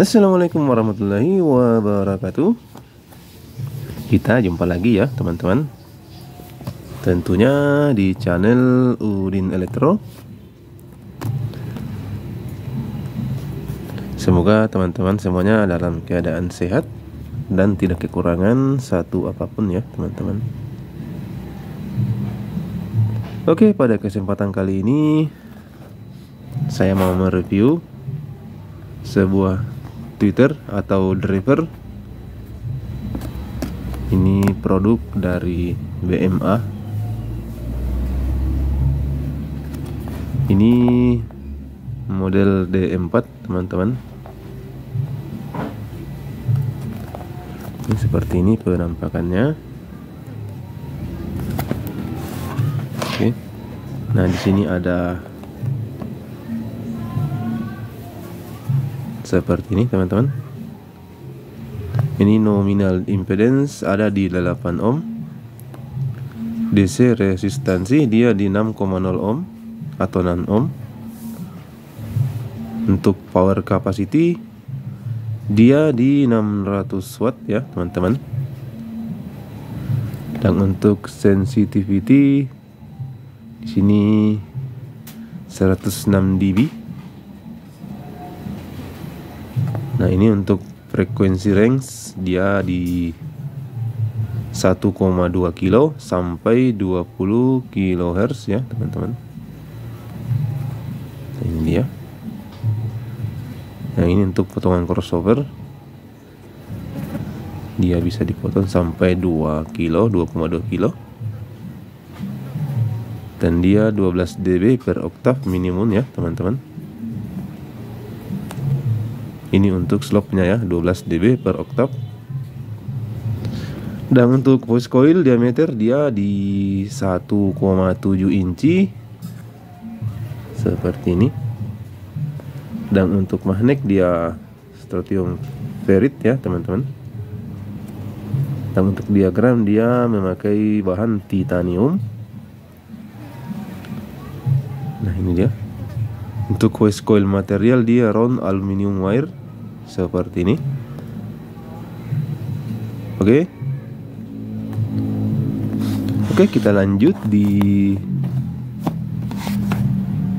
Assalamualaikum warahmatullahi wabarakatuh. Kita jumpa lagi ya teman-teman, tentunya di channel Udin Elektro. Semoga teman-teman semuanya dalam keadaan sehat dan tidak kekurangan satu apapun ya teman-teman. Oke, pada kesempatan kali ini saya mau mereview sebuah tweeter atau driver. Ini produk dari BMA. Ini model D4 teman-teman. Ini seperti ini penampakannya. Oke. Nah, di sini ada seperti ini teman-teman. Ini nominal impedance ada di 8 ohm. DC resistansi dia di 6,0 ohm atau 6 ohm. Untuk power capacity dia di 600 watt ya teman-teman. Dan untuk sensitivity di sini 106 dB. Nah, ini untuk frekuensi range dia di 1,2 kilo sampai 20 kHz ya teman-teman. Nah, ini dia. Nah, ini untuk potongan crossover. Dia bisa dipotong sampai 2 kilo, 2,2 kilo. Dan dia 12 dB per oktav minimum ya teman-teman. Ini untuk slope-nya ya, 12 dB per oktav. Dan untuk voice coil diameter dia di 1,7 inci seperti ini. Dan untuk magnet dia strontium ferrit ya teman-teman. Dan untuk diagram dia memakai bahan titanium. Nah, ini dia. Untuk voice coil material dia round aluminium wire seperti ini. Oke, kita lanjut di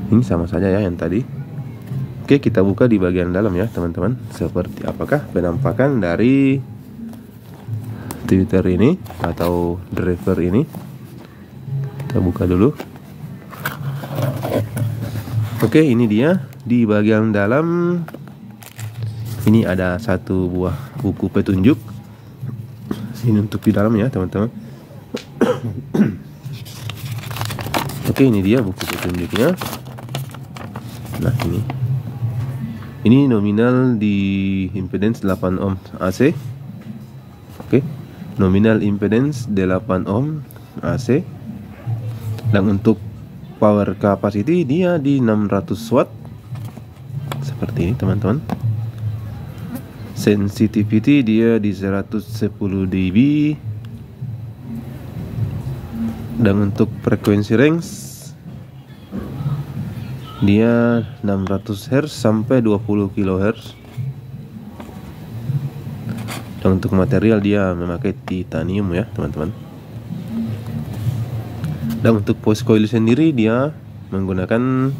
ini sama saja ya yang tadi. Oke, kita buka di bagian dalam ya teman-teman. Seperti apakah penampakan dari tweeter ini atau driver ini? Kita buka dulu. Oke, ini dia di bagian dalam. Ini ada satu buah buku petunjuk. Ini untuk di dalam ya teman-teman. Oke, ini dia buku petunjuknya. Nah, ini nominal di impedance 8 ohm AC. Oke, nominal impedance 8 ohm AC. Dan untuk power capacity dia di 600 watt seperti ini teman-teman. Sensitivity dia di 110 dB. Dan untuk frekuensi range dia 600 Hz sampai 20 kHz. Dan untuk material dia memakai titanium ya teman-teman. Dan untuk voice coil sendiri dia menggunakan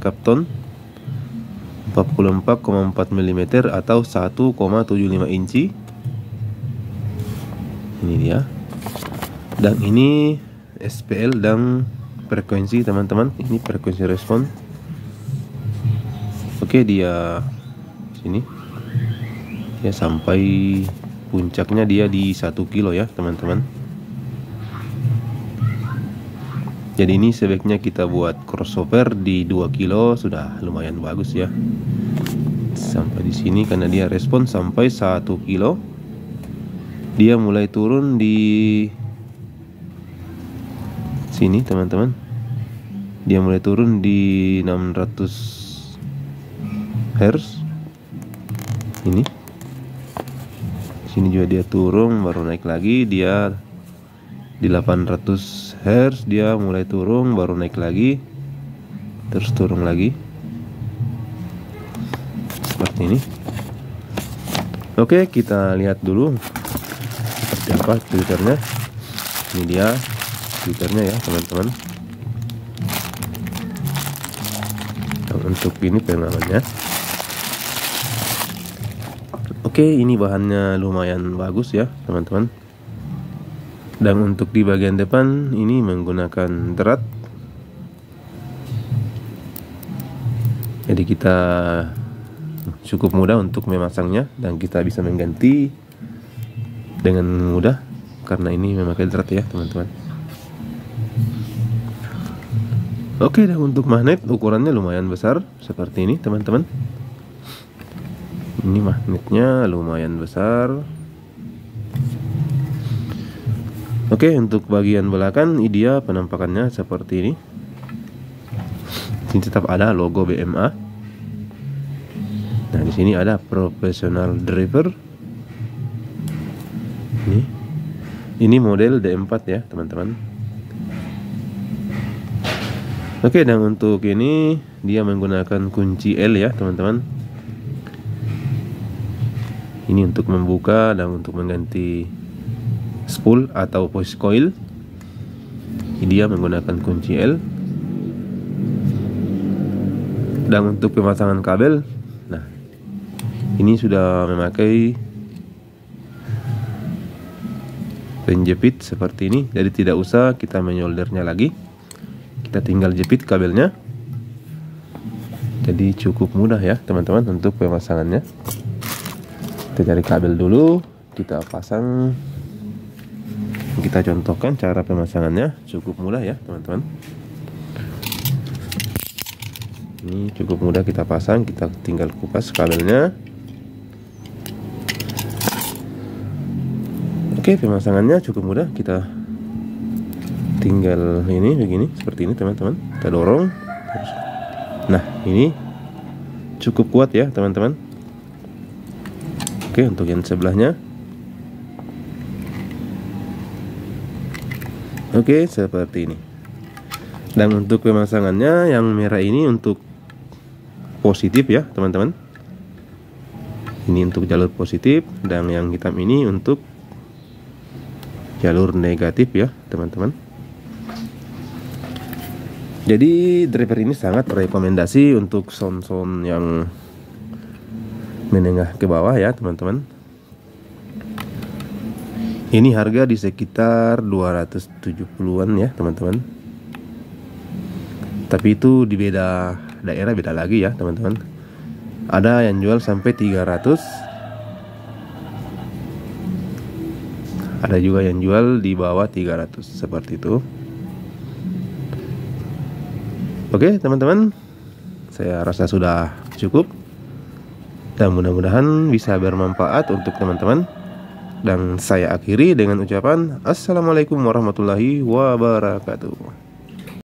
Kapton 44,4 mm atau 1,75 inci. Ini dia. Dan ini SPL dan frekuensi teman-teman. Ini frekuensi respon. Oke, dia sini. Ya, sampai puncaknya dia di 1 kilo ya teman-teman. Jadi ini sebaiknya kita buat crossover di 2 kilo sudah lumayan bagus ya. Sampai di sini karena dia respon sampai 1 kilo. Dia mulai turun di sini teman-teman. Dia mulai turun di 600 Hz. Ini. Sini juga dia turun baru naik lagi. Dia di 800 Hz dia mulai turun baru naik lagi, terus turun lagi seperti ini. Oke, kita lihat dulu seperti apa twitternya. Ini dia twitternya ya teman-teman. Dan untuk ini pengamannya. Oke, ini bahannya lumayan bagus ya teman-teman. Dan untuk di bagian depan ini menggunakan drat. Jadi kita cukup mudah untuk memasangnya dan kita bisa mengganti dengan mudah karena ini memakai drat ya teman-teman. Oke, dan untuk magnet ukurannya lumayan besar seperti ini teman-teman. Ini magnetnya lumayan besar. Oke, untuk bagian belakang ini dia penampakannya seperti ini. Ini tetap ada logo BMA. Nah, di sini ada professional driver. Ini model D4 ya, teman-teman. Oke, dan untuk ini dia menggunakan kunci L ya, teman-teman. Ini untuk membuka dan untuk mengganti spool atau push coil. Ini dia menggunakan kunci L. Dan untuk pemasangan kabel, nah ini sudah memakai penjepit seperti ini, jadi tidak usah kita menyoldernya lagi, kita tinggal jepit kabelnya. Jadi cukup mudah ya teman-teman untuk pemasangannya. Kita cari kabel dulu, kita pasang, kita contohkan cara pemasangannya. Cukup mudah ya teman-teman. Ini cukup mudah kita pasang, kita tinggal kupas kabelnya. Oke, pemasangannya cukup mudah, kita tinggal ini begini, seperti ini teman-teman. Kita dorong. Nah, ini cukup kuat ya teman-teman. Oke, untuk yang sebelahnya. Oke, seperti ini. Dan untuk pemasangannya yang merah ini untuk positif ya teman-teman. Ini untuk jalur positif, dan yang hitam ini untuk jalur negatif ya teman-teman. Jadi driver ini sangat rekomendasi untuk sound-sound yang menengah ke bawah ya teman-teman. Ini harga di sekitar 270-an ya teman-teman. Tapi itu di beda daerah beda lagi ya teman-teman. Ada yang jual sampai 300. Ada juga yang jual di bawah 300 seperti itu. Oke teman-teman, saya rasa sudah cukup. Dan mudah-mudahan bisa bermanfaat untuk teman-teman. Dan saya akhiri dengan ucapan Assalamualaikum warahmatullahi wabarakatuh.